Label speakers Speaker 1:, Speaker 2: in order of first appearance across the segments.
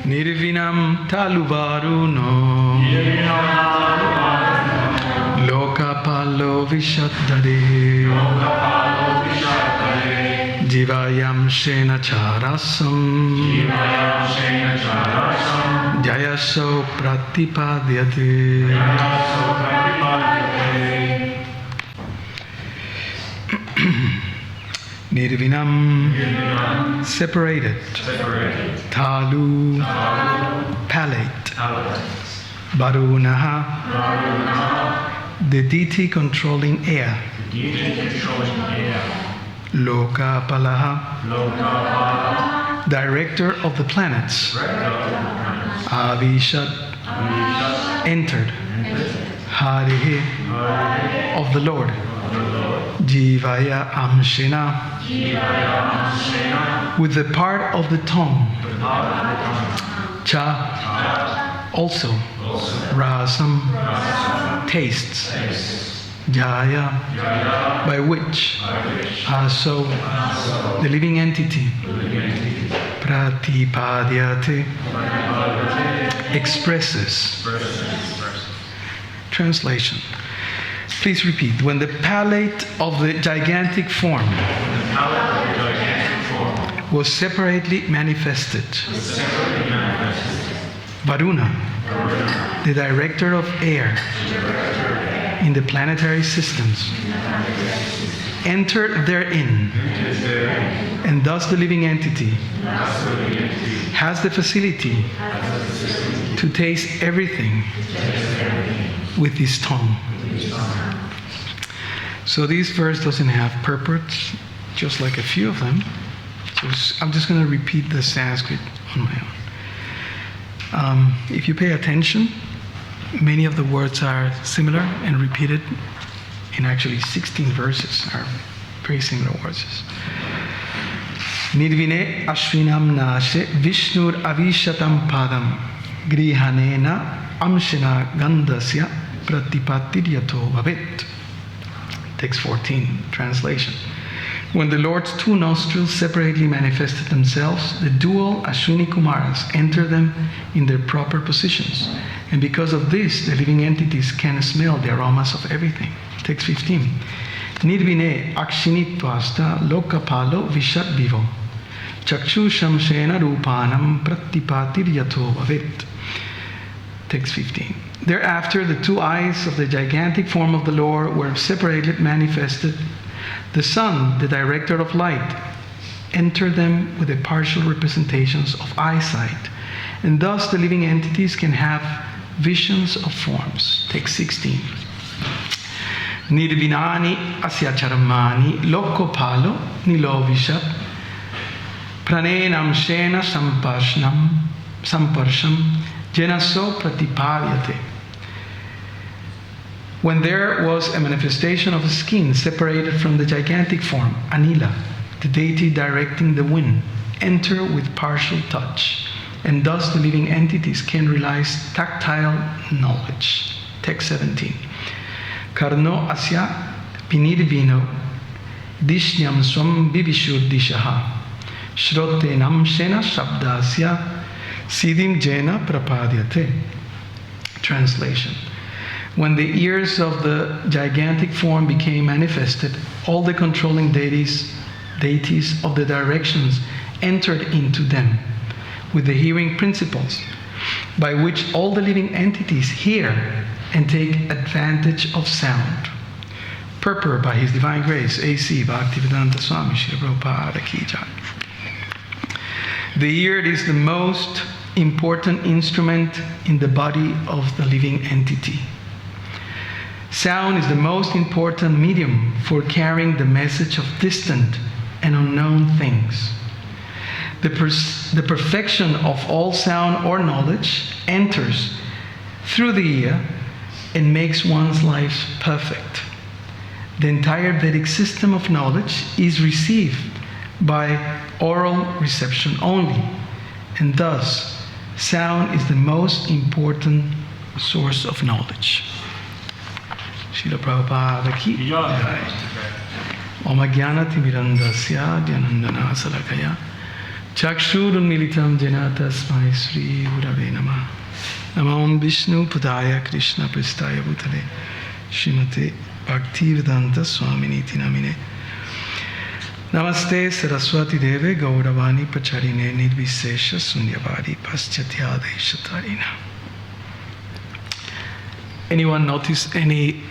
Speaker 1: Nirvinam taluvaruno Lokapalo vishaddade Jivayam shena charasam Jayaso pratipadyate. Nirvinam, separated. Talu, palate. Varunaha, the deity controlling air. Lokapalaha, director of the planets. Avishad, entered. Harihe, of the Lord. Jivaya Amshena, with the part of the tongue. Cha, also. Rasam, tastes. Jaya, by which. Aso, the living entity. Pratipadyate, expresses. Translation. Please repeat. When the palate of the gigantic form was separately manifested, Varuna, the director of air in the planetary systems, entered therein, and thus the living entity has the facility to taste everything with his tongue. So this verse doesn't have purports, just like a few of them. So I'm just going to repeat the Sanskrit on my own. If you pay attention, many of the words are similar and repeated in actually 16 verses are very similar words. Nirvine ashvinam nashe vishnur avishatam padam grihanena amshena gandasya pratipatiryato bhavet. Text 14, translation. When the Lord's two nostrils separately manifested themselves, the dual Ashwini Kumaras entered them in their proper positions. And because of this, the living entities can smell the aromas of everything. Text 15. Nirvine akshinitwasta lokapalo vishat vivo. Chakshu shamshena rupanam pratipatiryato bhavet. Text 15. Thereafter, the two eyes of the gigantic form of the Lord were separately manifested. The sun, the director of light, entered them with the partial representations of eyesight, and thus the living entities can have visions of forms. Text 16. Nirvinani asya charamani lokopalo nilovishat pranenam shena samparsham jenaso pratipadyate. When there was a manifestation of a skin separated from the gigantic form, Anila, the deity directing the wind, enter with partial touch, and thus the living entities can realize tactile knowledge. Text 17. Karno asya pinirvino dishnyam swam vivishuddishaha shrote namshena shabdasya siddhim jena prapadyate. Translation. When the ears of the gigantic form became manifested, all the controlling deities of the directions entered into them with the hearing principles, by which all the living entities hear and take advantage of sound. Purport by His Divine Grace, A.C. Bhaktivedanta Swami Srila Prabhupada Ki Jai. The ear is the most important instrument in the body of the living entity. Sound is the most important medium for carrying the message of distant and unknown things. The perfection of all sound or knowledge enters through the ear and makes one's life perfect. The entire Vedic system of knowledge is received by oral reception only, and thus sound is the most important source of knowledge. Srila Prabhupada Ki Jai. Om Jnana Timirandasya Dhyanandana Salakaya Chakshurunmilitam jena tasmai Sri Gurave Namah. Namam Vishnu Padaya Krishna Pristaya Bhutale Srimate Bhaktivedanta Swaminiti Namine. Namaste Saraswati Deve Gauravani Pacharine Nirvisesha Sunyavadi Paschatyadeshatarina. Anyone notice any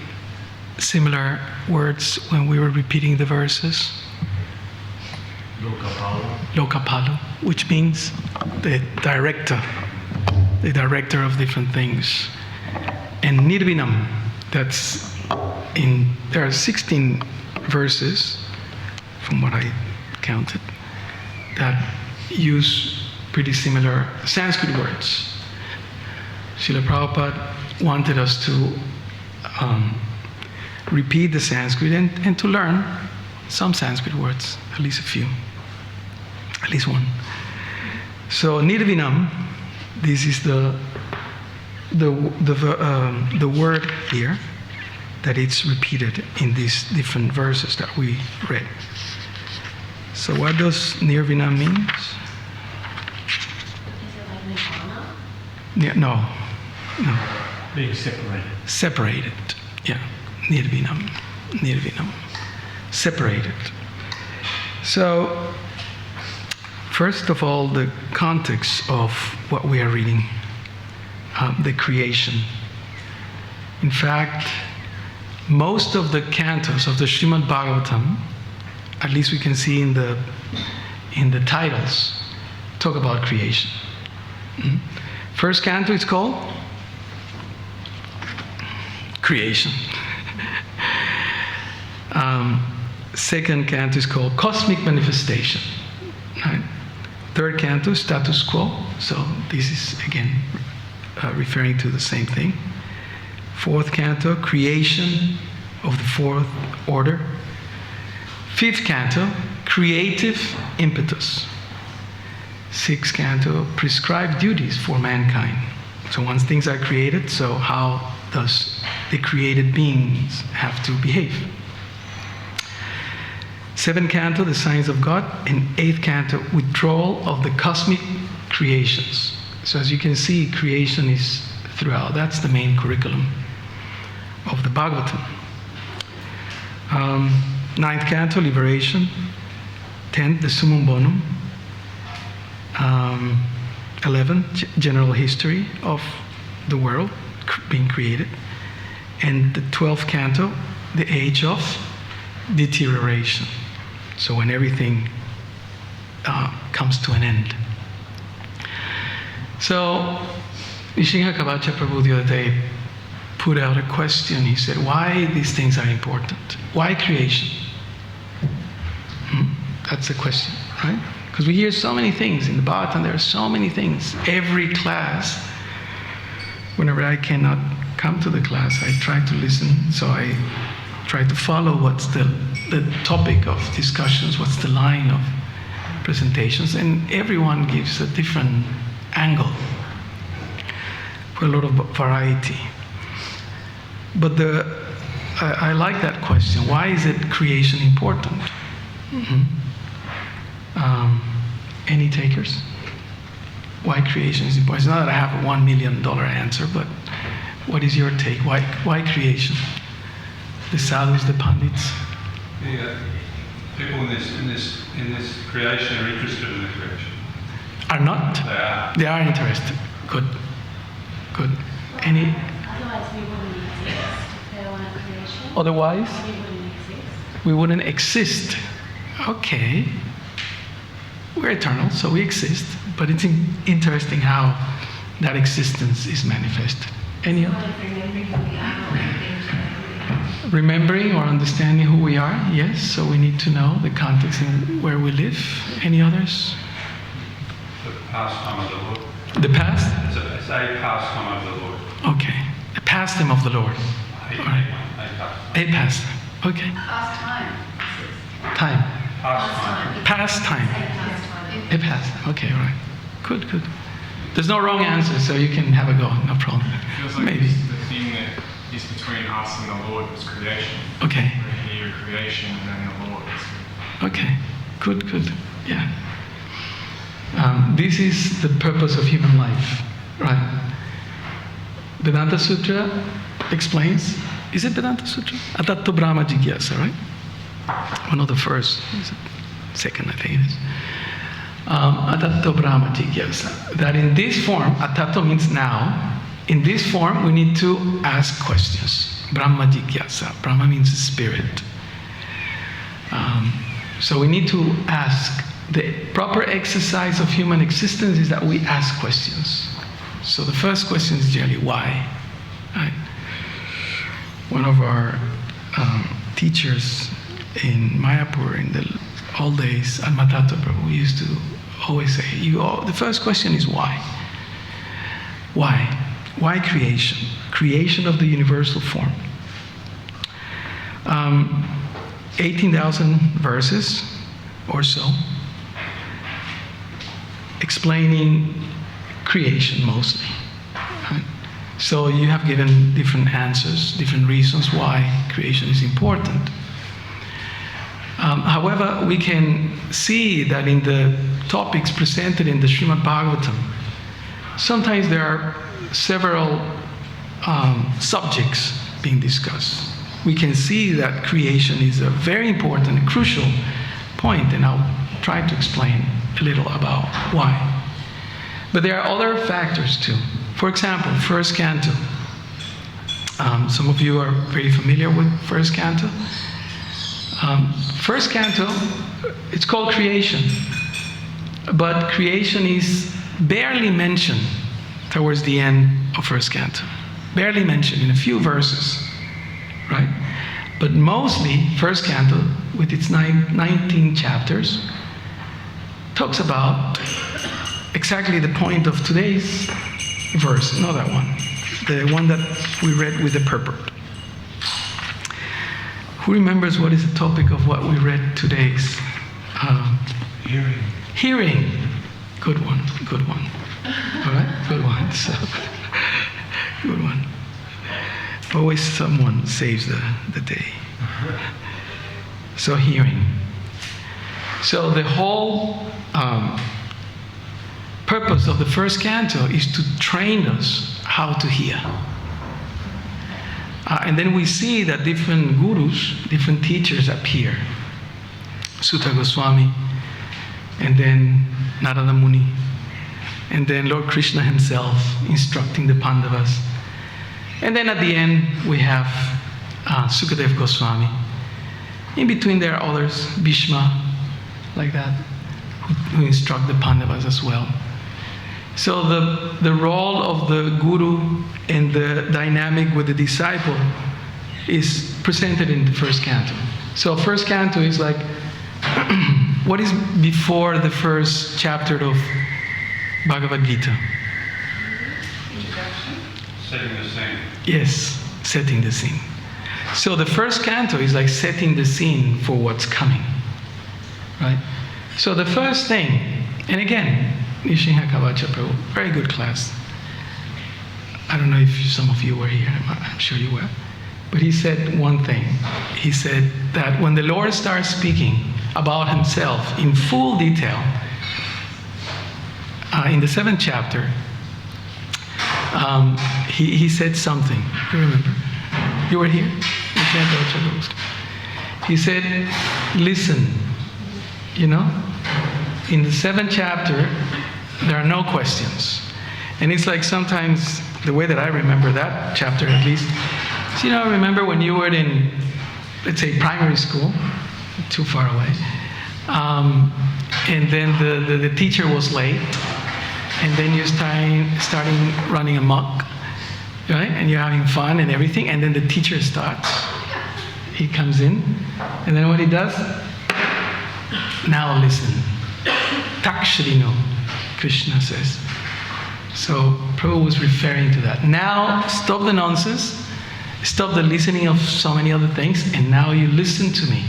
Speaker 1: similar words when we were repeating the verses? Lokapalu, which means the director of different things. And Nirvinam, there are 16 verses, from what I counted, that use pretty similar Sanskrit words. Srila Prabhupada wanted us to repeat the Sanskrit and to learn some Sanskrit words, at least a few, at least one. So Nirvinam, this is the word here that it's repeated in these different verses that we read. So what does Nirvinam mean?
Speaker 2: Is it like nirvana?
Speaker 1: No.
Speaker 3: Being separated.
Speaker 1: Separated. Yeah. Nirvinam. Separated. So, first of all, the context of what we are reading, the creation. In fact, most of the cantos of the Srimad Bhagavatam, at least we can see in the titles, talk about creation. First canto is called Creation. Second canto is called Cosmic Manifestation. Right? Third canto, Status Quo. So this is again referring to the same thing. Fourth canto, Creation of the Fourth Order. Fifth canto, Creative Impetus. Sixth canto, Prescribed Duties for Mankind. So once things are created, so how does the created beings have to behave? Seventh canto, the signs of God, and eighth canto, withdrawal of the cosmic creations. So as you can see, creation is throughout. That's the main curriculum of the Bhagavatam. Ninth canto, liberation. 10th, the summum bonum. 11th, general history of the world being created. And the 12th canto, the age of deterioration. So when everything comes to an end. So Nishinga Kavacha Prabhu the other day put out a question. He said, why these things are important? Why creation? That's the question, right? Because we hear so many things in the Bhagavatam. There are so many things. Every class, whenever I cannot come to the class, I try to listen. So I try to follow what's the topic of discussions, what's the line of presentations, and everyone gives a different angle for a lot of variety. But I like that question. Why is it creation important? Any takers? Why creation is important? It's not that I have a $1 million answer, but what is your take? Why creation? The sadhus, the pandits?
Speaker 4: The people in this creation are interested in the creation.
Speaker 1: Are not?
Speaker 4: They are.
Speaker 1: They are interested. Good. Any?
Speaker 2: Otherwise we wouldn't exist if there weren't creation.
Speaker 1: Otherwise?
Speaker 2: We wouldn't exist.
Speaker 1: We wouldn't exist. Okay. We're eternal, so we exist. But it's interesting how that existence is manifested. Any other? Remembering or understanding who we are, yes. So we need to know the context in where we live. Any others?
Speaker 4: The pastime of the Lord.
Speaker 1: The past?
Speaker 4: It's a pastime of the Lord.
Speaker 1: Okay. The pastime of the Lord. All right. A pastime. Okay.
Speaker 2: Pastime.
Speaker 1: Time.
Speaker 4: Pastime.
Speaker 1: Pastime. A pastime. Okay, all right. Good. There's no wrong answer, so you can have a go. No problem.
Speaker 3: It feels like
Speaker 1: Maybe.
Speaker 3: the thing that is between us and the Lord was creation.
Speaker 1: Okay.
Speaker 3: We're here, creation, and then the Lord.
Speaker 1: Okay. Good. Yeah. This is the purpose of human life, right? Vedanta Sutra explains, is it Vedanta Sutra? Atattva Brahma Jigyasa, right? One of the first, second I think it is. Atattva Brahma Jigyasa. That in this form, atattva means now, in this form we need to ask questions. Brahma Jigyasa. Brahma means spirit. So we need to ask. The proper exercise of human existence is that we ask questions. So the first question is generally why? Right? One of our teachers in Mayapur in the old days, Almatata Prabhu, used to always say, the first question is why? Why? Why creation? Creation of the universal form. 18,000 verses or so, explaining creation mostly. Right? So you have given different answers, different reasons why creation is important. However, we can see that in the topics presented in the Srimad Bhagavatam, sometimes there are several subjects being discussed. We can see that creation is a very important, crucial point, and I'll try to explain a little about why. But there are other factors too. For example, first canto. Some of you are very familiar with first canto. First canto, it's called creation, but creation is barely mentioned towards the end of first canto. Barely mentioned in a few verses, right? But mostly, first canto, with its 19 chapters, talks about exactly the point of today's verse, not that one, the one that we read with the purport. Who remembers what is the topic of what we read today's?
Speaker 4: Hearing.
Speaker 1: Hearing. Good one, good one. All right, good one. So, good one. Always someone saves the day. So hearing. So the whole purpose of the first canto is to train us how to hear. And then we see that different gurus, different teachers appear. Sutta Goswami, and then Narada Muni, and then Lord Krishna himself instructing the Pandavas. And then at the end we have Sukadev Goswami. In between there are others, Bhishma, like that, who instruct the Pandavas as well. So the role of the guru and the dynamic with the disciple is presented in the first canto. So first canto is like, what is before the first chapter of Bhagavad Gita?
Speaker 4: Setting the scene.
Speaker 1: Yes, setting the scene. So the first canto is like setting the scene for what's coming, right? So the first thing, and again, Nishinha Kavacha Prabhu, very good class. I don't know if some of you were here, I'm sure you were. But he said one thing. He said that when the Lord starts speaking about himself in full detail, in the 7th chapter, he said something. You remember? You were here? He said, listen, you know, in the 7th chapter, there are no questions. And it's like sometimes, the way that I remember that chapter at least, so, you know, remember when you were in, let's say, primary school, too far away, and then the teacher was late, and then you're starting running amok, right? And you're having fun and everything, and then the teacher starts. He comes in, and then what he does? Now listen. Takshrino, Krishna says. So Prabhu was referring to that. Now stop the nonsense, stop the listening of so many other things, and now you listen to me.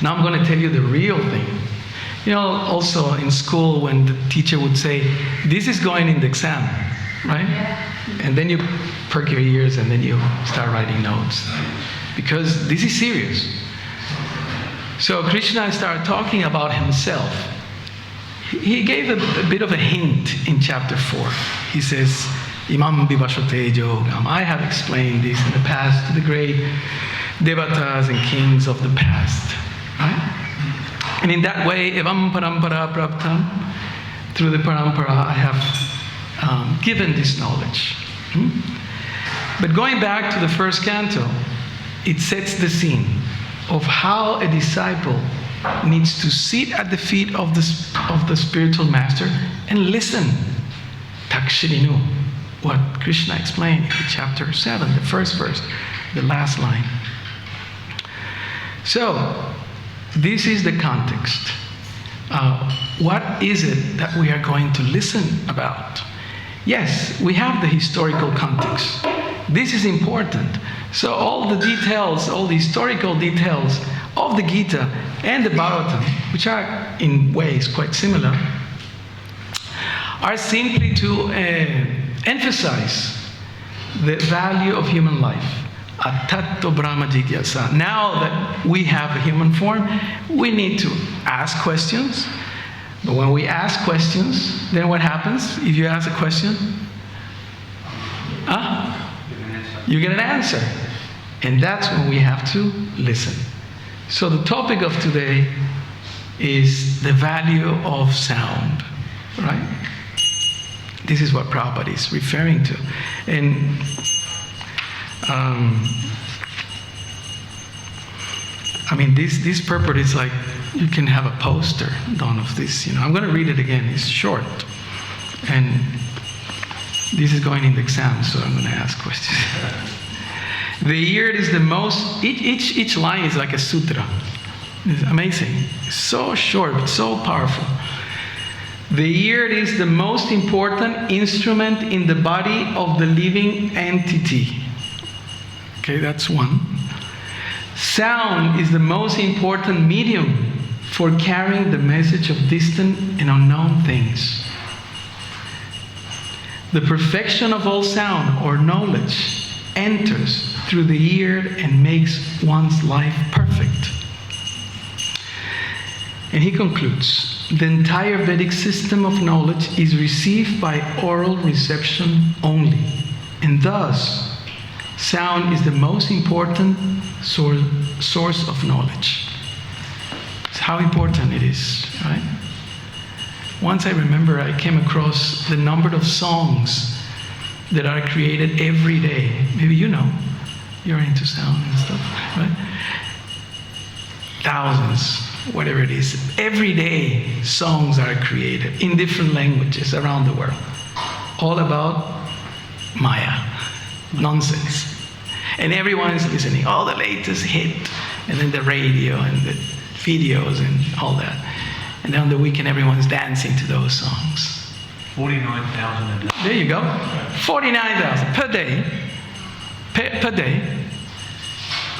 Speaker 1: Now I'm going to tell you the real thing. You know, also in school when the teacher would say, this is going in the exam, right? And then you perk your ears and then you start writing notes. Because this is serious. So Krishna started talking about himself. he gave a bit of a hint in chapter 4. He says, Imam Vivasvate Yogam. I have explained this in the past to the great devatas and kings of the past. Right? And in that way, Evam Parampara Praptam, through the Parampara, I have given this knowledge. But going back to the first canto, it sets the scene of how a disciple needs to sit at the feet of the spiritual master and listen. Takshirinu, what Krishna explained in chapter 7, the first verse, the last line. So, this is the context. What is it that we are going to listen about? Yes, we have the historical context. This is important. So all the details, all the historical details of the Gita and the Bhagavatam, which are in ways quite similar, are simply to emphasize the value of human life. Atatto Brahma Jigyasa. Now that we have a human form, we need to ask questions. But when we ask questions, then what happens if you ask a question? You get an answer. And that's when we have to listen. So the topic of today is the value of sound, right? This is what Prabhupada is referring to. And I mean, this purport is like, you can have a poster done of this, you know. I'm going to read it again. It's short. And this is going in the exam, so I'm going to ask questions. The ear is the most, each line is like a sutra. It's amazing. It's so short, but so powerful. The ear is the most important instrument in the body of the living entity. Okay, that's one. Sound is the most important medium for carrying the message of distant and unknown things. The perfection of all sound or knowledge enters through the ear and makes one's life perfect. And he concludes, the entire Vedic system of knowledge is received by oral reception only, and thus sound is the most important source of knowledge. It's how important it is, right? Once I remember I came across the number of songs that are created every day. Maybe you know, you're into sound and stuff, right? Thousands, whatever it is. Every day songs are created in different languages around the world. All about Maya, nonsense. And everyone is listening, all the latest hit, and then the radio and the videos and all that. And then on the weekend, everyone's dancing to those songs.
Speaker 5: 49,000 a day.
Speaker 1: There you go. 49,000 per day. Per day.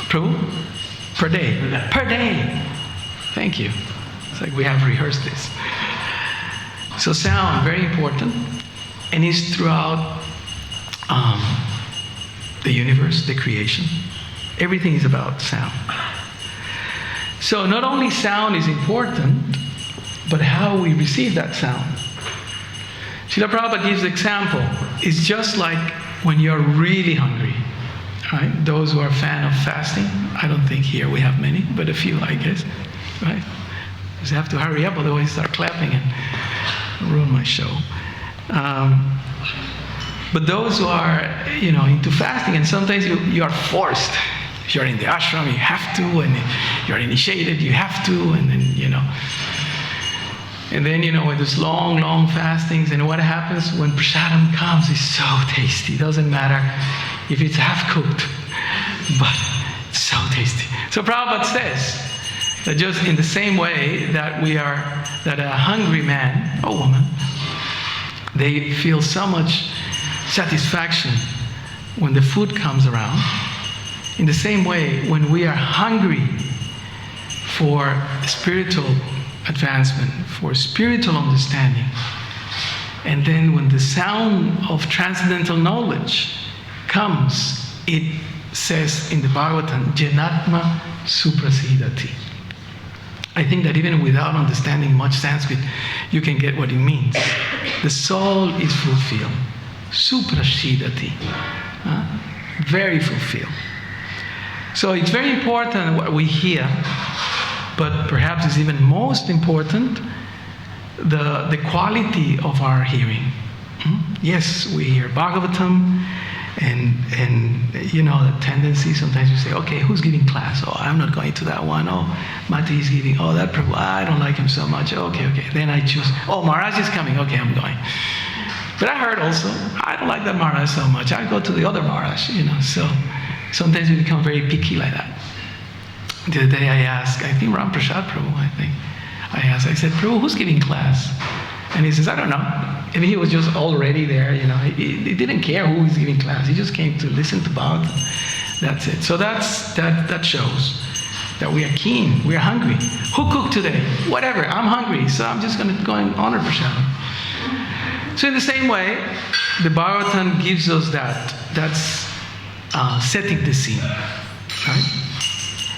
Speaker 1: Prabhu? Per day. Per day. Thank you. It's like we have rehearsed this. So sound, very important. And it's throughout the universe, the creation. Everything is about sound. So not only sound is important, but how we receive that sound. Srila Prabhupada gives an example. It's just like when you're really hungry. Right? Those who are a fan of fasting, I don't think here we have many, but a few, I guess. Right? Just have to hurry up, otherwise start clapping and ruin my show. But those who are, into fasting, and sometimes you are forced. If you're in the ashram, you have to, and if you're initiated, you have to, and then, And then, with these long, long fastings, and what happens when prasadam comes, it's so tasty. It doesn't matter if it's half cooked, but it's so tasty. So Prabhupada says that just in the same way that that a hungry man or woman, they feel so much satisfaction when the food comes around. In the same way, when we are hungry for spiritual advancement, for spiritual understanding, and then when the sound of transcendental knowledge comes, it says in the Bhagavatam, Janatma Suprasidati. I think that even without understanding much Sanskrit, you can get what it means. The soul is fulfilled. Suprashidati. Very fulfilled. So it's very important what we hear, but perhaps it's even most important the quality of our hearing. Yes, we hear Bhagavatam, and you know the tendency sometimes you say, okay, who's giving class? Oh, I'm not going to that one. Oh, Mati is giving. Oh, that prabhu, I don't like him so much. Okay. Then I choose. Oh, Maharaj is coming. Okay, I'm going. But I heard also, I don't like that Maharaj so much. I go to the other Maharaj, you know. So sometimes we become very picky like that. The other day I asked, I think Ram Prasad Prabhu, I said, Prabhu, who's giving class? And he says, I don't know. And he was just already there, you know. He didn't care who was giving class. He just came to listen to Bhagavatam. That's it. So that shows that we are keen, we are hungry. Who cooked today? Whatever, I'm hungry, so I'm just going to go and honor Prasad. So in the same way, the Bhagavatam gives us that's setting the scene, right?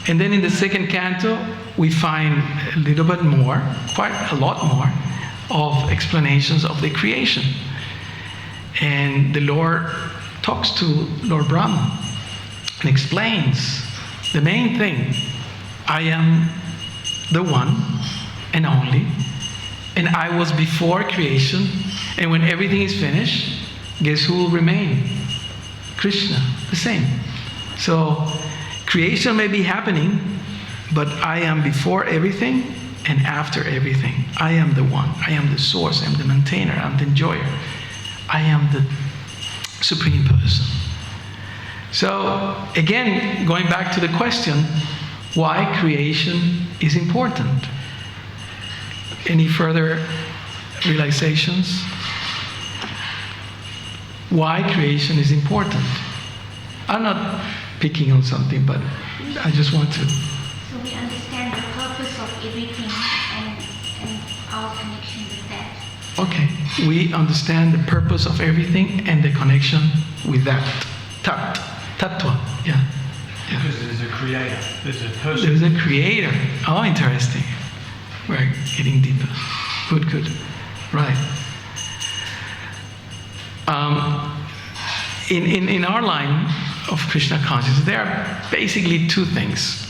Speaker 1: And then in the second canto, we find a little bit more, quite a lot more, of explanations of the creation. And the Lord talks to Lord Brahma and explains the main thing. I am the one and only, and I was before creation, and when everything is finished, guess who will remain? Krishna, the same. So creation may be happening, but I am before everything and after everything. I am the one. I am the source. I am the maintainer. I am the enjoyer. I am the supreme person. So again, going back to the question, why creation is important? Any further realizations? Why creation is important? I'm not picking on something, but I just want to.
Speaker 2: So we understand the purpose of everything and our connection with that.
Speaker 1: Okay, we understand the purpose of everything and the connection with that. Tattva, yeah.
Speaker 5: Because there's a creator, there's a person.
Speaker 1: There's a creator. Oh, interesting. We're getting deeper. Good. Right. In our line of Krishna consciousness, there are basically two things.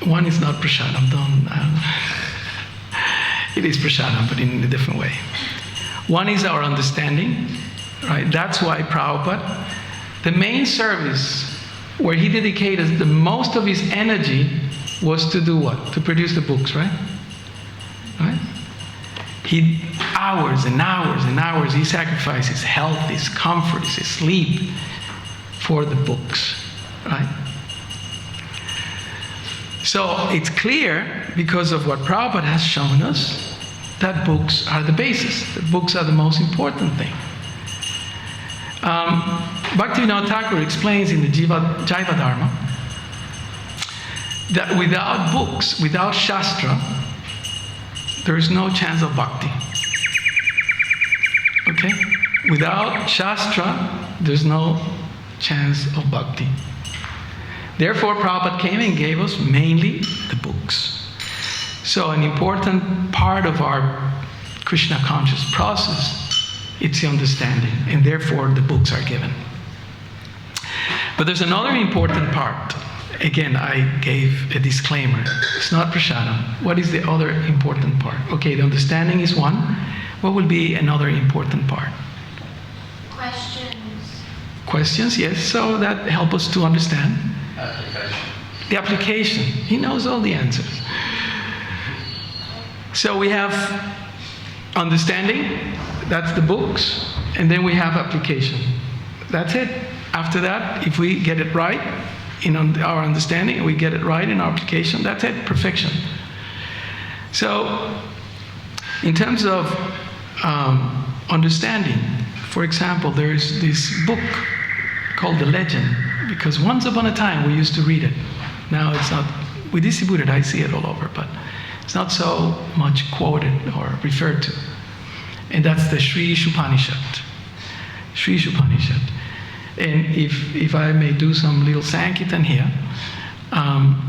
Speaker 1: One is not prasadam. It is prasadam, but in a different way. One is our understanding, right? That's why Prabhupada, the main service where he dedicated the most of his energy was to do what? To produce the books, right? Right? He hours and hours and hours, he sacrificed his health, his comfort, his sleep for the books, right? So it's clear, because of what Prabhupada has shown us, that books are the basis. The books are the most important thing. Bhaktivinoda Thakur explains in the Jaiva Dharma that without books, without Shastra, there is no chance of bhakti. Okay? Without Shastra, there's no chance of bhakti. Therefore, Prabhupada came and gave us mainly the books. So an important part of our Krishna conscious process, it's the understanding, and therefore the books are given. But there's another important part. Again, I gave a disclaimer. It's not prasadam. What is the other important part? Okay, the understanding is one. What will be another important part? Questions, yes. So that helps us to understand.
Speaker 4: Application.
Speaker 1: The application. He knows all the answers. So we have understanding, that's the books, and then we have application. That's it. After that, if we get it right in our understanding, we get it right in our application, that's it, perfection. So, in terms of understanding, for example, there's this book called The Legend, because once upon a time we used to read it. Now it's not, we distribute it, I see it all over, but it's not so much quoted or referred to. And that's the Sri Ishupanishad. And if I may do some little Sankirtan here,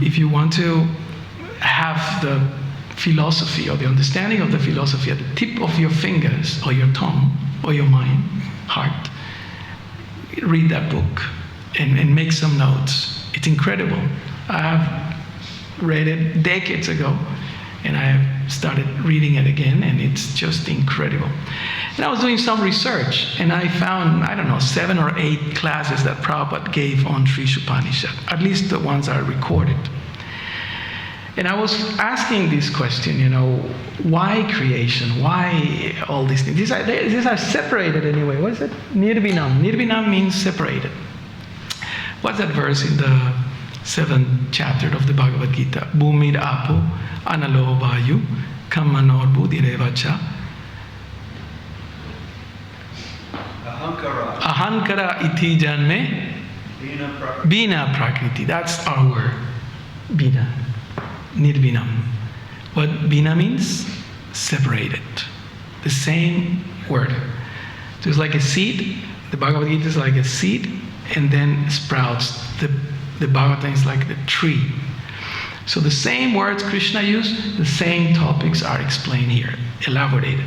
Speaker 1: if you want to have the philosophy or the understanding of the philosophy at the tip of your fingers or your tongue or your mind, heart, read that book and make some notes. It's incredible. I have read it decades ago, and I have started reading it again, and it's just incredible. And I was doing some research, and I found, 7 or 8 classes that Prabhupada gave on Sri Upanishad, at least the ones that are recorded. And I was asking this question, why creation? Why all these things? These are separated anyway. What is it? Nirbinam. Nirbinam means separated. What's that verse in the 7th chapter of the Bhagavad Gita? Bhumir apo analo vayu kammanor buddhirevacha ahankara iti janme bina prakriti. That's our word. Bina. Nirbinam. What bina means? Separated. The same word. So it's like a seed. The Bhagavad Gita is like a seed, and then sprouts. The Bhagavatam is like the tree. So the same words Krishna used, the same topics are explained here, elaborated.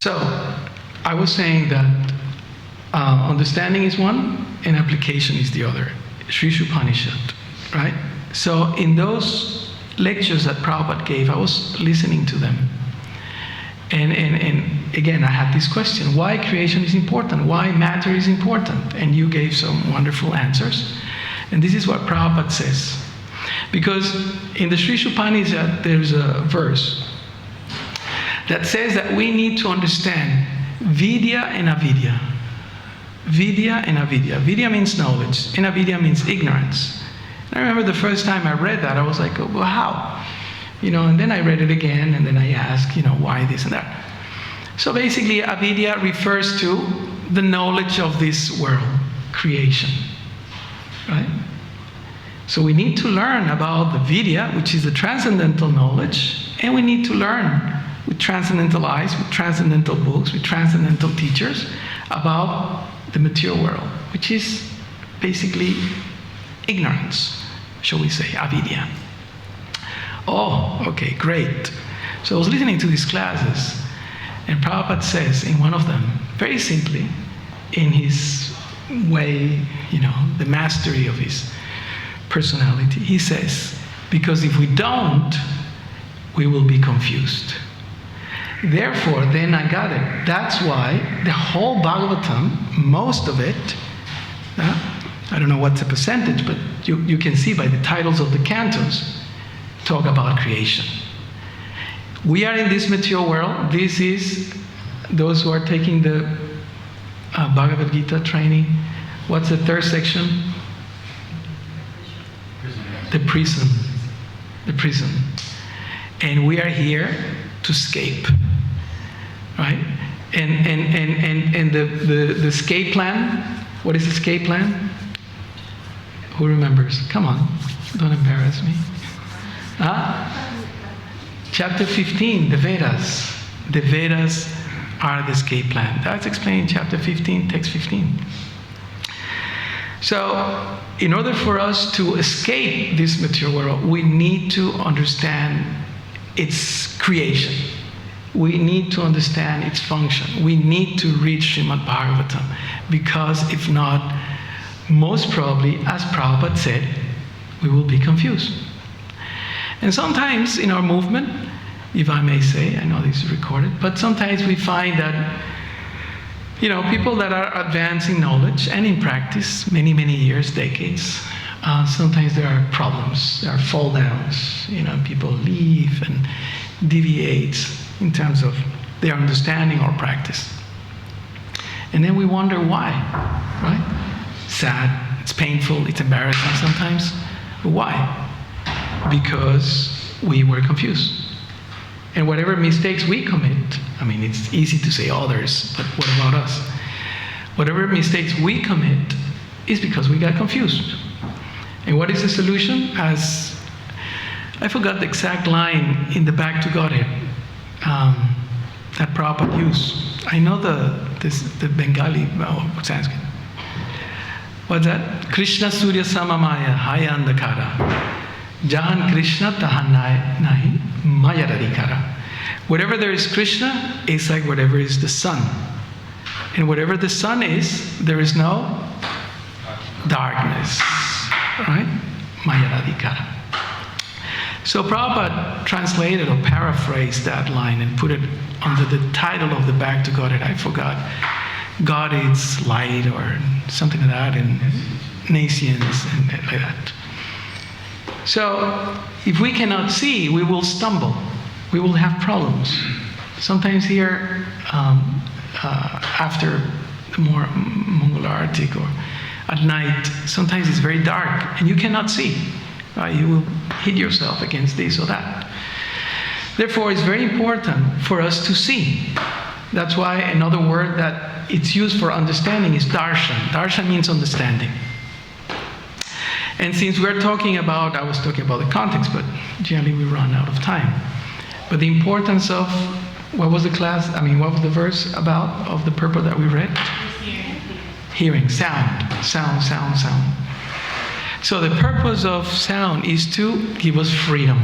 Speaker 1: So I was saying that understanding is one and application is the other. Sri Upanishad, right? So in those lectures that Prabhupada gave, I was listening to them. And again, I had this question, why creation is important? Why matter is important? And you gave some wonderful answers. And this is what Prabhupada says. Because in the Sri Upanishad, there's a verse that says that we need to understand vidya and avidya. Vidya and avidya. Vidya means knowledge, and avidya means ignorance. And I remember the first time I read that, I was like, oh, well, how? And then I read it again, and then I asked, why this and that. So basically, avidya refers to the knowledge of this world, creation, right? So we need to learn about the vidya, which is the transcendental knowledge, and we need to learn with transcendental eyes, with transcendental books, with transcendental teachers about the material world, which is basically ignorance, shall we say, avidya. Oh, okay, great. So I was listening to these classes, and Prabhupada says in one of them, very simply, in his way, the mastery of his personality, he says, because if we don't, we will be confused. Therefore, then I got it. That's why the whole Bhagavatam, most of it, I don't know what's the percentage, but you can see by the titles of the cantos, talk about creation. We are in this material world. This is those who are taking the Bhagavad Gita training. What's the third section? The prison. The prison. And we are here to escape. Right? And the escape plan, what is the escape plan? Who remembers? Come on, don't embarrass me. Chapter 15, the Vedas. The Vedas are the escape plan. That's explained in chapter 15, text 15. So, in order for us to escape this material world, we need to understand its creation. We need to understand its function. We need to read Srimad Bhagavatam, because if not, most probably, as Prabhupada said, we will be confused. And sometimes in our movement, if I may say, I know this is recorded, but sometimes we find that, people that are advanced in knowledge and in practice, many, many years, decades, sometimes there are problems, there are fall downs, people leave and deviate in terms of their understanding or practice. And then we wonder why, right? Sad, it's painful, it's embarrassing sometimes. Why? Because we were confused. And whatever mistakes we commit, it's easy to say others, but what about us? Whatever mistakes we commit is because we got confused. And what is the solution? As I forgot the exact line in the Back to Godhead that Prabhupada used. I know the Bengali Sanskrit. What's that? Krishna Surya Samamaya Haya Andakara. Jahan Krishna Tahan Nahi Maya Radikara. Whatever there is Krishna is like whatever is the sun. And whatever the sun is, there is no darkness. Right? Maya Radikara. So Prabhupada translated or paraphrased that line and put it under the title of the Back to Godhead. I forgot. God is light or something like that in Nations and like that. So if we cannot see, we will stumble. We will have problems. Sometimes here, after the more Mongol Arctic or at night, sometimes it's very dark and you cannot see. You will hit yourself against this or that. Therefore, it's very important for us to see. That's why another word that it's used for understanding is darshan. Darshan means understanding. And since we're talking about, I was talking about the context, but generally we run out of time. But the importance of, what was the verse about, of the purport that we read? Hearing, sound. So the purpose of sound is to give us freedom.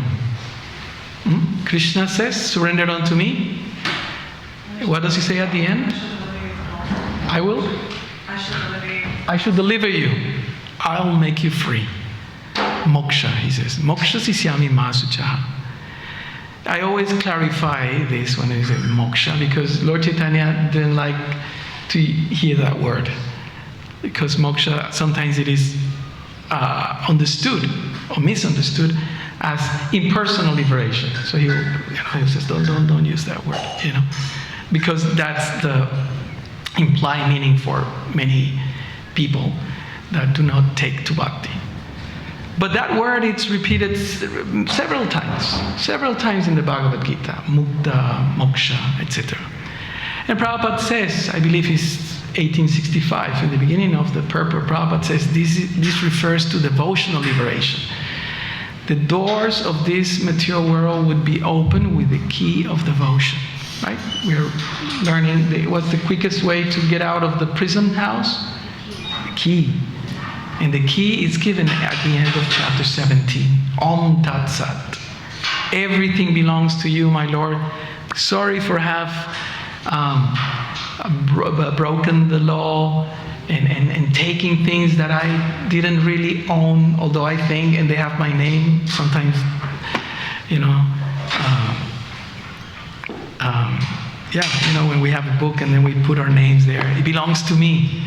Speaker 1: Krishna says, surrender unto me. What does he say at the end? I shall deliver you. I'll make you free. Moksha, he says. Moksha sisyami masucha. I always clarify this when I say moksha, because Lord Chaitanya didn't like to hear that word. Because moksha, sometimes it is understood or misunderstood as impersonal liberation. So he says, don't use that word, because that's the implied meaning for many people that do not take to bhakti. But that word, it's repeated several times in the Bhagavad Gita, mukta, moksha, etc. And Prabhupada says, I believe it's 1865, in the beginning of the purport, Prabhupada says this refers to devotional liberation. The doors of this material world would be open with the key of devotion. Right? We're learning what's the quickest way to get out of the prison house? The key. And the key is given at the end of chapter 17. Om Tat Sat. Everything belongs to you, my Lord. Sorry for have broken the law and taking things that I didn't really own, although I think, and they have my name. Sometimes, when we have a book and then we put our names there, it belongs to me.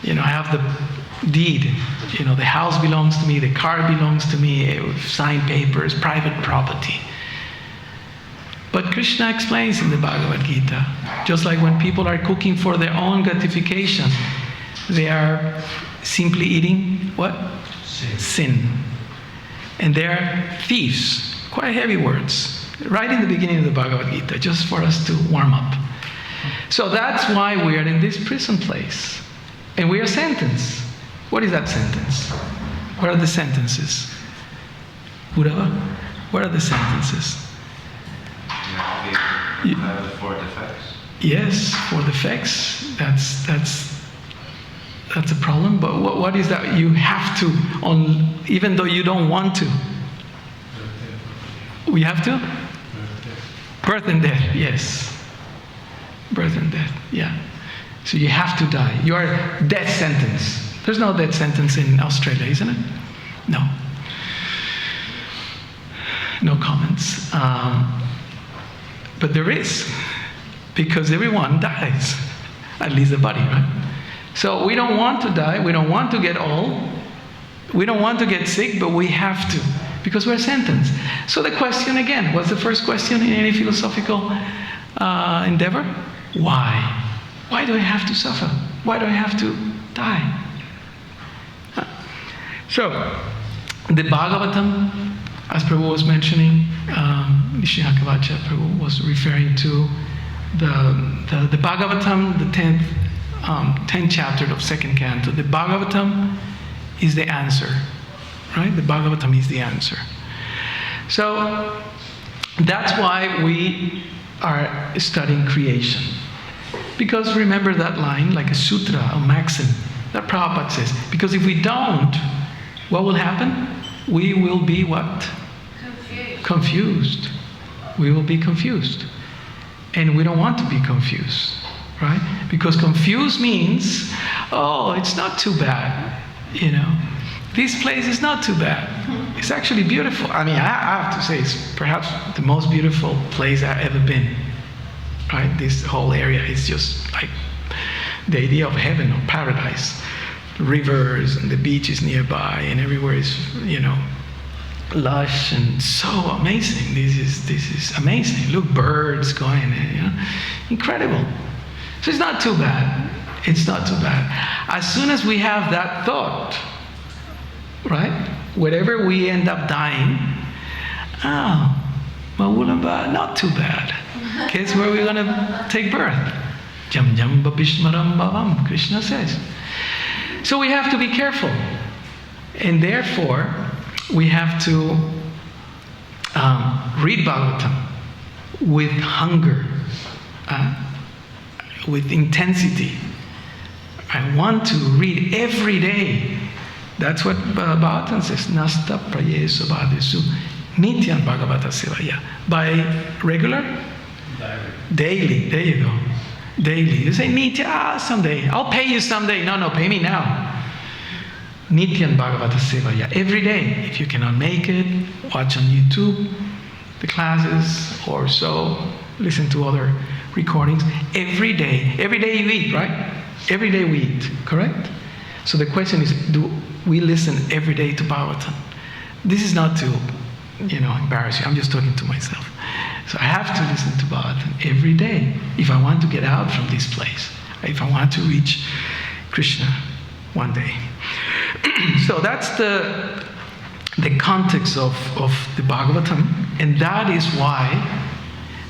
Speaker 1: I have the deed. The house belongs to me, the car belongs to me, signed papers, private property. But Krishna explains in the Bhagavad Gita, just like when people are cooking for their own gratification, they are simply eating what? Sin. And they are thieves. Quite heavy words. Right in the beginning of the Bhagavad Gita, just for us to warm up. So that's why we are in this prison place. And we are sentenced. What is that sentence? What are the sentences? Urava, what are the sentences?
Speaker 6: For defects.
Speaker 1: Yes, for defects. That's a problem. But what is that? You have to, even though you don't want to. We have to? Birth and death, yes. Birth and death, yeah. So you have to die. You are death sentence. There's no death sentence in Australia, isn't it? No. No comments. But there is, because everyone dies, at least the body, right? So we don't want to die, we don't want to get old, we don't want to get sick, but we have to, because we're sentenced. So the question again, what's the first question in any philosophical endeavor? Why? Why do I have to suffer? Why do I have to die? So, the Bhagavatam, as Prabhu was mentioning, Nishinakavacha Prabhu was referring to the Bhagavatam, the 10th chapter of 2nd canto. The Bhagavatam is the answer, right? The Bhagavatam is the answer. So that's why we are studying creation. Because remember that line, like a sutra, a maxim, that Prabhupada says. Because if we don't, what will happen? We will be what? Confused. We will be confused. And we don't want to be confused, right? Because confused means, oh, it's not too bad, you know. This place is not too bad. It's actually beautiful. I mean, I have to say, it's perhaps the most beautiful place I've ever been, right? This whole area is just like the idea of heaven or paradise. Rivers and the beaches nearby, and everywhere is, you know, lush and so amazing. This is amazing. Look, birds going, you know, incredible. So it's not too bad. It's not too bad. As soon as we have that thought, right, wherever we end up dying, Maulamba, not too bad. Guess where we're gonna take birth? Jam jam babishmaram bhavam, Krishna says. So we have to be careful, and therefore we have to read Bhagavatam with hunger, with intensity. I want to read every day. That's what Bhagavatam says. Nasta prayesu bhadesu nityan bhagavata sevaya. By regular? Daily. There you go. Daily. You say nitya, someday. I'll pay you someday. No, pay me now. Nityan bhagavata sevaya. Every day. If you cannot make it, watch on YouTube the classes or so. Listen to other recordings. Every day. Every day you eat, right? Every day we eat, correct? So the question is, do we listen every day to Bhagavatam? This is not to, you know, embarrass you. I'm just talking to myself. So I have to listen to Bhagavatam every day if I want to get out from this place, if I want to reach Krishna one day. So that's the context of the Bhagavatam, and that is why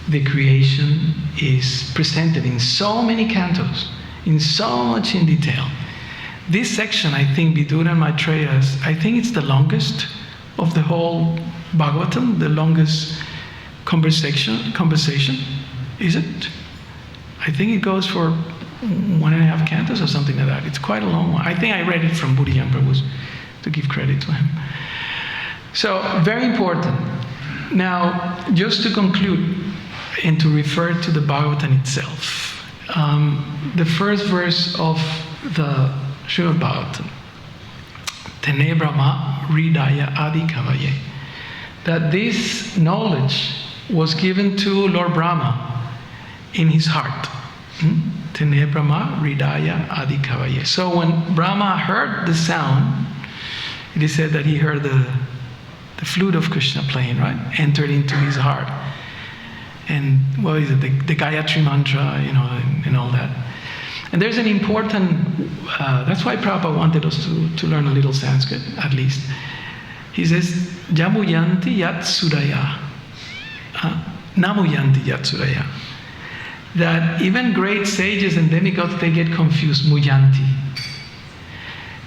Speaker 1: the creation is presented in so many cantos, in so much in detail. This section, I think, Vidura and Maitreya, I think it's the longest of the whole Bhagavatam, the longest conversation, is it? I think it goes for 1.5 cantos or something like that. It's quite a long one. I think I read it from Buddhayam Prabhu, to give credit to him. So, very important. Now, just to conclude and to refer to the Bhagavatam itself, the first verse of the Srimad Bhagavatam, Tene Brahma Hridaya Adi Kavaye, that this knowledge was given to Lord Brahma in his heart. Tene Brahma Hridaya Adi Kavaye. So when Brahma heard the sound, it is said that he heard the flute of Krishna playing, right? Entered into his heart. And what is it? The Gayatri mantra, you know, and all that. And there's an important, that's why Prabhupada wanted us to learn a little Sanskrit, at least. He says, Jamuyanti yat suraya, namuyanti yat suraya. That even great sages and demigods, they get confused, muyanti.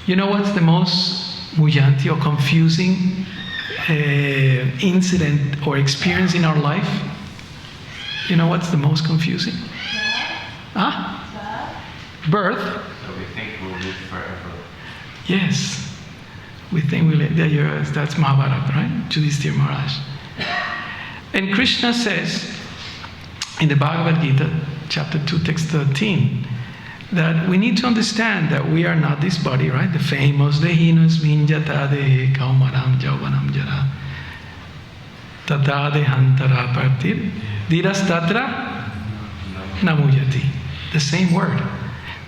Speaker 1: You know what's the most muyanti or confusing incident or experience in our life? You know what's the most confusing? Birth.
Speaker 6: So we think we'll live forever.
Speaker 1: Yes. We think we'll live. That's Mahabharata, right? Yudhishthira Maharaj. And Krishna says in the Bhagavad Gita, chapter 2, text 13, that we need to understand that we are not this body, right? The famous Dehinus Minjata De Kaumaram Jauvanam Jara Tata Dehantara Partir Diras Tatra Namuyati. The same word.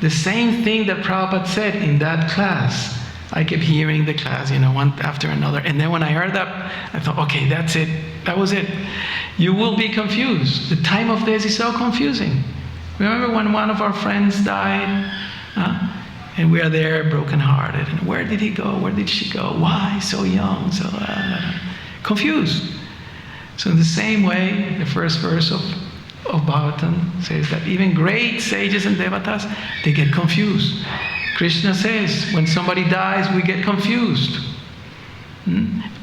Speaker 1: The same thing that Prabhupada said in that class. I kept hearing the class, you know, one after another. And then when I heard that, I thought, okay, that's it. That was it. You will be confused. The time of this is so confusing. Remember when one of our friends died? And we are there brokenhearted. And where did he go? Where did she go? Why? So young. So confused. So in the same way, the first verse of Bhagavatam says that even great sages and devatas, they get confused. Krishna says, when somebody dies, we get confused.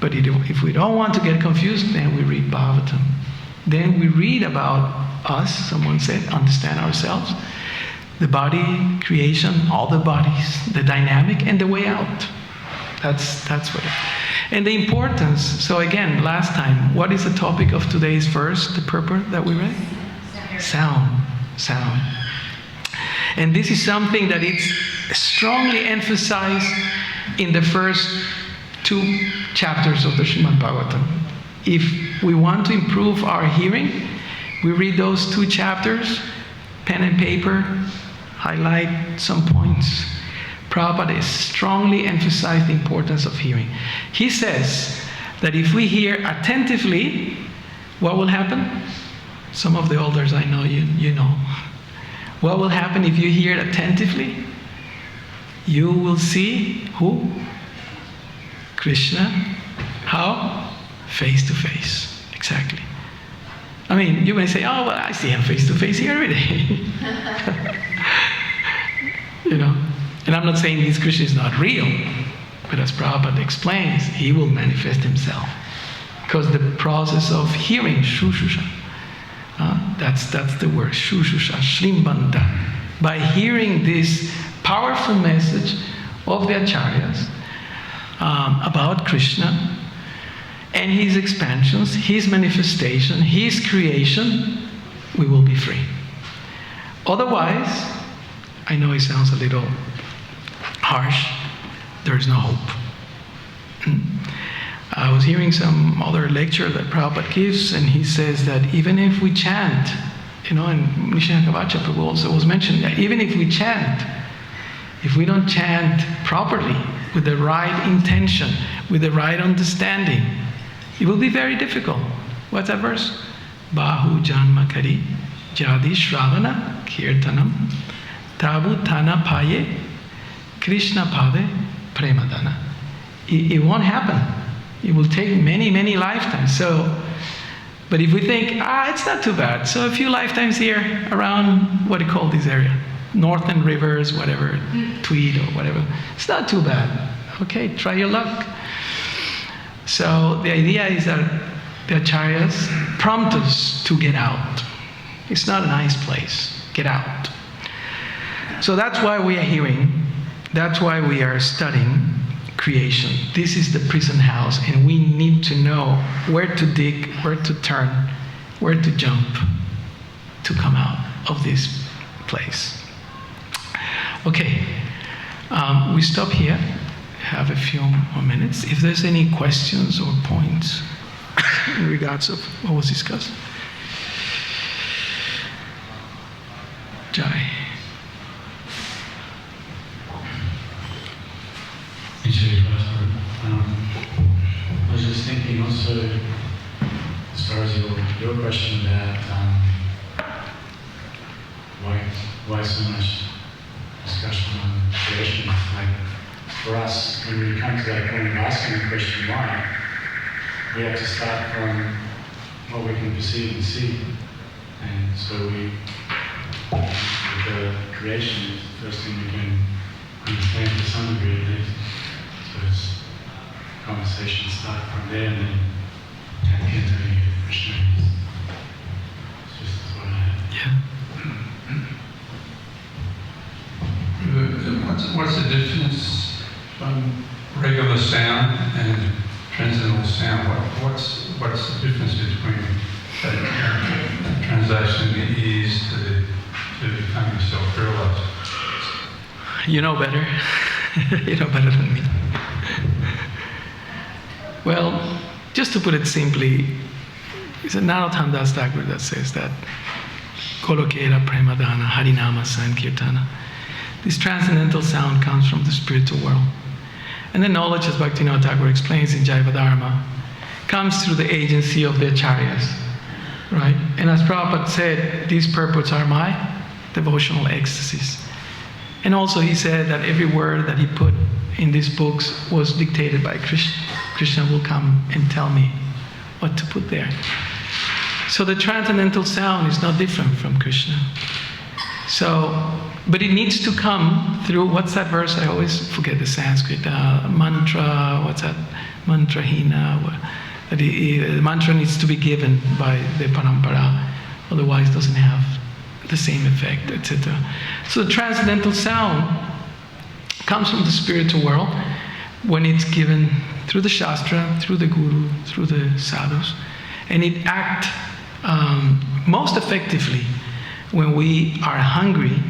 Speaker 1: But if we don't want to get confused, then we read Bhagavatam. Then we read about us, someone said, understand ourselves. the body, creation, all the bodies, the dynamic, and the way out. That's what it. And the importance, so again, last time, what is the topic of today's verse, the purport that we read? Sound. And this is something that it's strongly emphasized in the first 2 chapters of the Srimad Bhagavatam. If we want to improve our hearing, we read those 2 chapters, pen and paper, highlight some points. Prabhupada is strongly emphasized the importance of hearing. He says that if we hear attentively, what will happen? Some of the elders I know, you know. What will happen if you hear attentively? You will see who? Krishna. How? Face to face. Exactly. I mean, you may say, oh, well, I see him face to face here every day. You know. And I'm not saying this Krishna is not real, but as Prabhupada explains, he will manifest himself. Because the process of hearing, shushusha, that's the word, shushusha, shrimbanta. By hearing this powerful message of the acharyas about Krishna and his expansions, his manifestation, his creation, we will be free. Otherwise, I know it sounds a little harsh, there is no hope. I was hearing some other lecture that Prabhupada gives, and he says that even if we chant, and Nishinakavacha Prabhu also was mentioned that even if we chant, if we don't chant properly, with the right intention, with the right understanding, it will be very difficult. What's that verse? Bahu janma kari jadi shravana kirtanam tabu tana paye Krishna pave premadana. It won't happen. It will take many, many lifetimes. But if we think, it's not too bad. So a few lifetimes here around, what do you call this area? Northern rivers, whatever, Tweed or whatever. It's not too bad. Okay, try your luck. So the idea is that the acharyas prompt us to get out. It's not a nice place. Get out. So that's why we are hearing. That's why we are studying creation. This is the prison house, and we need to know where to dig, where to turn, where to jump to come out of this place. Okay, we stop here. Have a few more minutes. If there's any questions or points in regards of what was discussed. Jai.
Speaker 7: I was just thinking also, as far as your question about why so much discussion on creation, like for us, when we come to that point of asking the question why, we have to start from what we can perceive and see. And so with the creation is the first thing we can understand to some degree at least. So it's conversation start from there and then tap into who Krishna is. It's just what I have.
Speaker 1: Yeah.
Speaker 4: What's the difference from regular sound and transcendental sound? What's the difference between that translation in the ears to becoming self-realized?
Speaker 1: You know better. You know better than me. Well, just to put it simply, it's a Narottam Das Thakur that says that Kolokera Premadana Harinama Sankirtana. This transcendental sound comes from the spiritual world. And the knowledge, as Bhaktivinoda Thakur explains in Jayavadharma, comes through the agency of the acharyas. Right? And as Prabhupada said, these purports are my devotional ecstasies. And also he said that every word that he put in these books was dictated by Krishna. Krishna will come and tell me what to put there. So the transcendental sound is not different from Krishna. But it needs to come through, what's that verse? I always forget the Sanskrit. Mantra, what's that? Mantrahina. The mantra needs to be given by the parampara. Otherwise it doesn't have the same effect, etc. So the transcendental sound comes from the spiritual world when it's given through the Shastra, through the Guru, through the sadhus, and it acts most effectively when we are hungry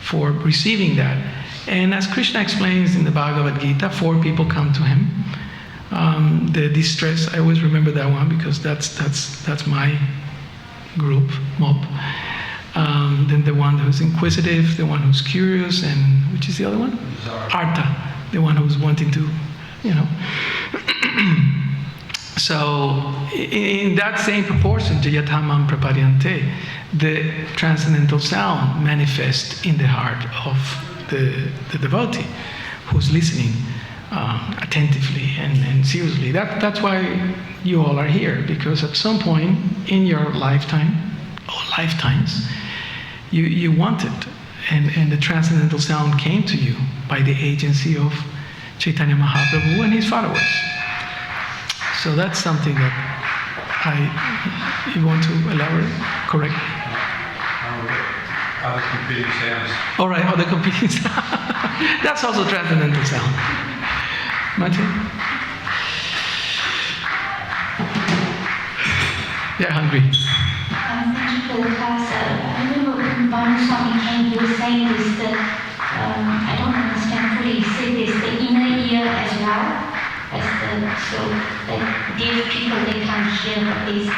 Speaker 1: for receiving that. And as Krishna explains in the Bhagavad Gita, 4 people come to him. The distress, I always remember that one because that's my group, mob. Then the one who's inquisitive, the one who's curious, and which is the other one? Artha, the one who's wanting to, So, in that same proportion, Jayatamam Prapadyante, the transcendental sound manifests in the heart of the devotee who's listening attentively and seriously. That's why you all are here, because at some point in your lifetime, or lifetimes, you wanted, and the transcendental sound came to you by the agency of Chaitanya Mahaprabhu and his followers. So that's something that you want to elaborate correctly.
Speaker 4: Other competing sounds.
Speaker 1: All right, other competing sounds. That's also transcendental sound. Martin? They're hungry.
Speaker 2: Thank you for the class. I remember when Banu Swami came, he was saying this, that I don't understand fully. He said this, the inner ear as well, so that deaf people, they can't hear, but these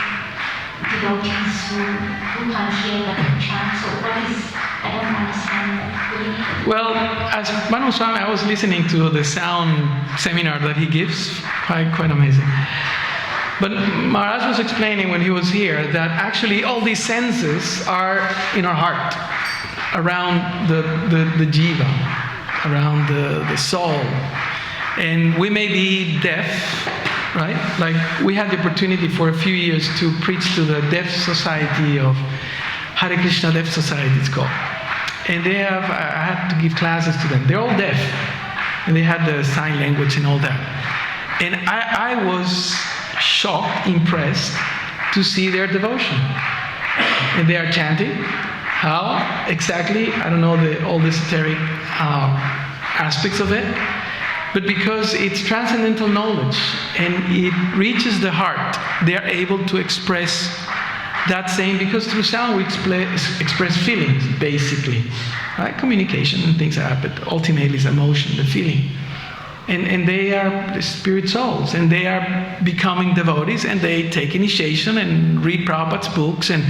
Speaker 2: devotees who can't hear but can chant. So what is, I don't understand that fully.
Speaker 1: Well, as Banu Swami, I was listening to the sound seminar that he gives, quite amazing. But Maharaj was explaining when he was here that actually all these senses are in our heart, around the jiva, around the soul. And we may be deaf, right? Like we had the opportunity for a few years to preach to the Deaf Society of Hare Krishna Deaf Society, it's called. And they have, I had to give classes to them. They're all deaf. And they had the sign language and all that. And I was shocked, impressed to see their devotion. And they are chanting. How exactly? I don't know all the esoteric aspects of it. But because it's transcendental knowledge and it reaches the heart, they are able to express that same, because through sound we express feelings, basically. Right? Communication and things like that, but ultimately it's emotion, the feeling. And they are the spirit souls, and they are becoming devotees, and they take initiation and read Prabhupada's books and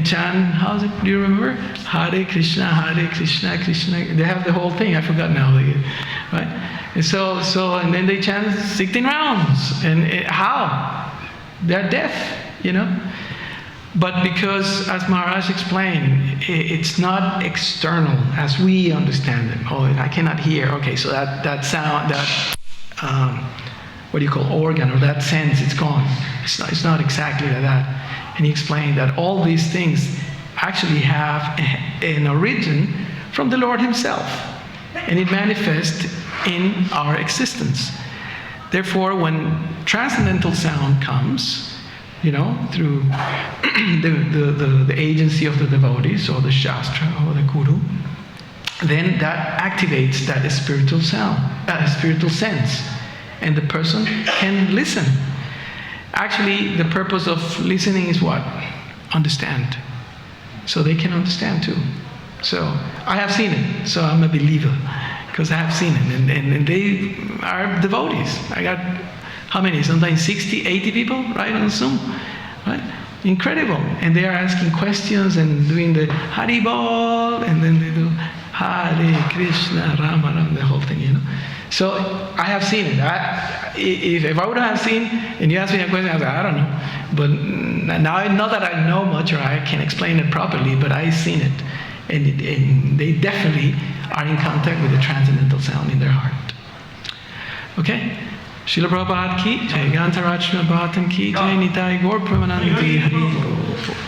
Speaker 1: chant, how's it, do you remember? Hare Krishna, Krishna Krishna. They have the whole thing, I forgot now. Right? And so, and then they chant 16 rounds. And how? They're deaf, But because, as Maharaj explained, it's not external as we understand it. Oh, I cannot hear. Okay, so that sound, what do you call, organ or that sense, it's gone. It's not exactly like that. And he explained that all these things actually have an origin from the Lord Himself. And it manifests in our existence. Therefore, when transcendental sound comes, through the agency of the devotees or the Shastra or the Guru, then that activates that spiritual sound, spiritual sense, and the person can listen. Actually, the purpose of listening is what? Understand. So they can understand too. So I have seen it, so I'm a believer, because I have seen it, and they are devotees. I got, how many? Sometimes 60, 80 people, right, on Zoom, right? Incredible. And they are asking questions and doing the Haribol, and then they do Hare Krishna, Rama Ram, the whole thing, So I have seen it. If I would have seen, and you asked me a question, I was like, I don't know. But now, not that I know much or I can explain it properly, but I've seen it. And they definitely are in contact with the transcendental sound in their heart. Okay? Srila Prabhupada ki, Jai Gantaraj Srimad Bhagavatam ki, Jai Nitai Gaur Pramanandi Hari Bol.